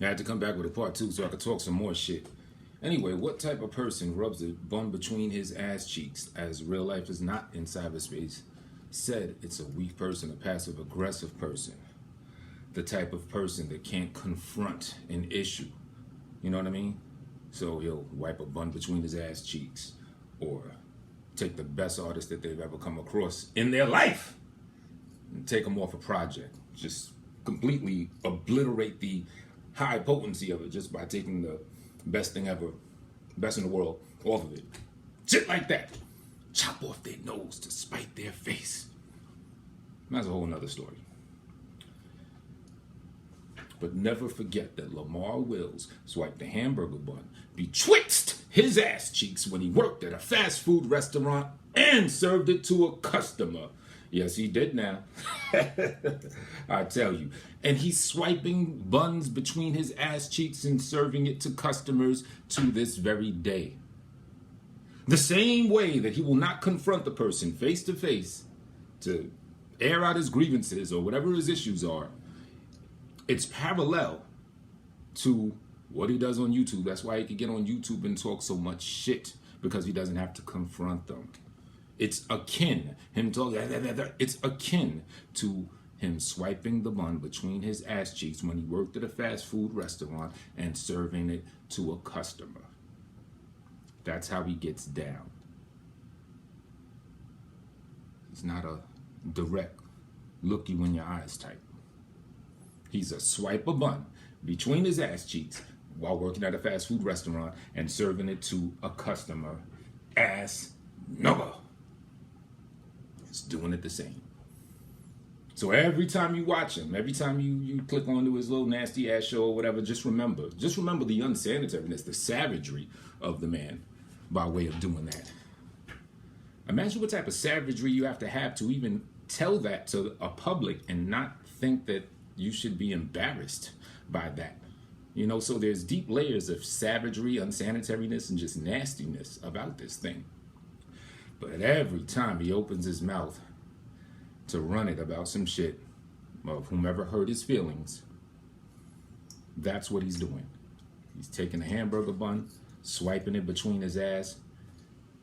I had to come back with a part two so I could talk some more shit. Anyway, what type of person rubs a bun between his ass cheeks as real life is not in cyberspace? Said it's a weak person, a passive aggressive person. The type of person that can't confront an issue. You know what I mean? So he'll wipe a bun between his ass cheeks or take the best artist that they've ever come across in their life and take them off a project. Just completely obliterate the high potency of it just by taking the best thing ever, best in the world, off of it. Shit like that. Chop off their nose to spite their face. That's a whole nother story. But never forget that Lamar Wills swiped the hamburger bun betwixt his ass cheeks when he worked at a fast food restaurant and served it to a customer. Yes, he did now. I tell you. And he's swiping buns between his ass cheeks and serving it to customers to this very day. The same way that he will not confront the person face to face to air out his grievances or whatever his issues are. It's parallel to what he does on YouTube. That's why he can get on YouTube and talk so much shit, because he doesn't have to confront them. It's akin, him talking, it's akin to him swiping the bun between his ass cheeks when he worked at a fast food restaurant and serving it to a customer. That's how he gets down. He's not a direct look you in your eyes type. He's a swipe a bun between his ass cheeks while working at a fast food restaurant and serving it to a customer. Ass number. He's doing it the same. So every time you watch him, every time you click onto his little nasty ass show or whatever, just remember the unsanitariness, the savagery of the man by way of doing that. Imagine what type of savagery you have to even tell that to a public and not think that you should be embarrassed by that. You know, so there's deep layers of savagery, unsanitariness, and just nastiness about this thing. But every time he opens his mouth to run it about some shit of whomever hurt his feelings, that's what he's doing. He's taking a hamburger bun, swiping it between his ass,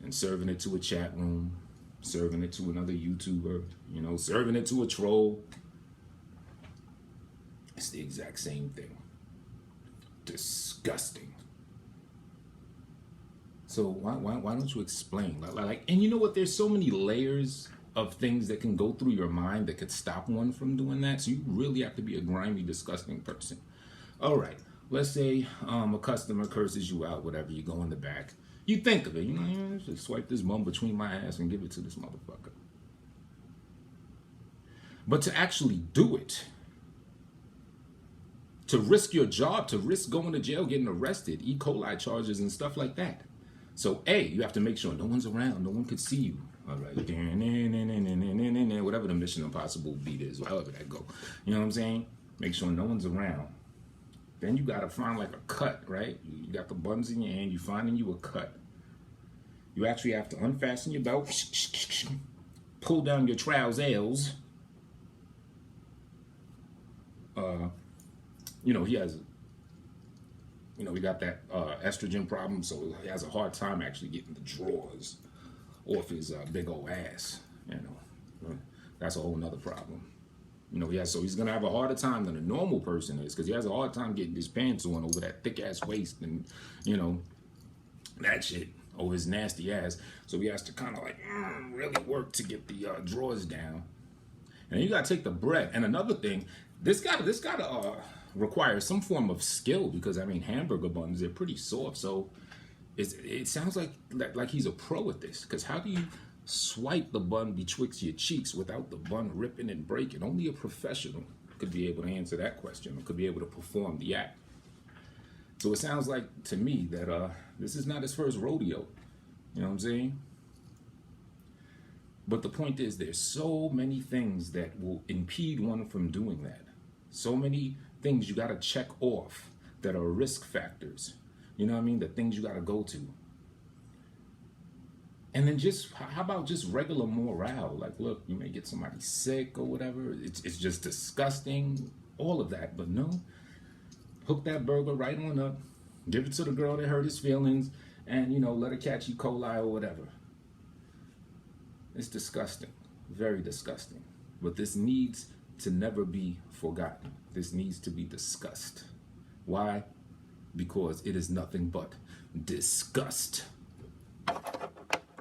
and serving it to a chat room, serving it to another YouTuber, you know, serving it to a troll. It's the exact same thing. Disgusting. So why don't you explain? And you know what? There's so many layers of things that can go through your mind that could stop one from doing that. So you really have to be a grimy, disgusting person. All right. Let's say a customer curses you out, whatever. You go in the back. You think of it. You know, just swipe this bum between my ass and give it to this motherfucker. But to actually do it, to risk your job, to risk going to jail, getting arrested, E. coli charges and stuff like that. So, A, you have to make sure no one's around, no one could see you. All right, whatever the Mission Impossible beat is, however that go. You know what I'm saying? Make sure no one's around. Then you got to find like a cut, right? You got the buns in your hand, you finding you a cut. You actually have to unfasten your belt, pull down your trousers. You know, he has, you know, we got that estrogen problem, so he has a hard time actually getting the drawers off his big old ass. You know, that's a whole nother problem. You know, so he's gonna have a harder time than a normal person is, because he has a hard time getting his pants on over that thick ass waist and, you know, that shit over his nasty ass. So he has to kind of like really work to get the drawers down. And you gotta take the bread. And another thing, this gotta require some form of skill, because I mean, hamburger buns, they're pretty soft. So it sounds like he's a pro at this, because how do you swipe the bun betwixt your cheeks without the bun ripping and breaking? Only a professional could be able to answer that question, or could be able to perform the act. So it sounds like to me that this is not his first rodeo. You know what I'm saying? But the point is, there's so many things that will impede one from doing that. So many things you got to check off that are risk factors. You know what I mean? The things you got to go to. And then how about just regular morale? Like, look, you may get somebody sick or whatever. It's just disgusting, all of that. But no, Hook that burger right on up. Give it to the girl that hurt his feelings, and let her catch E. coli or whatever. It's disgusting, very disgusting. But this needs to never be forgotten. This needs to be discussed. Why? Because it is nothing but disgust.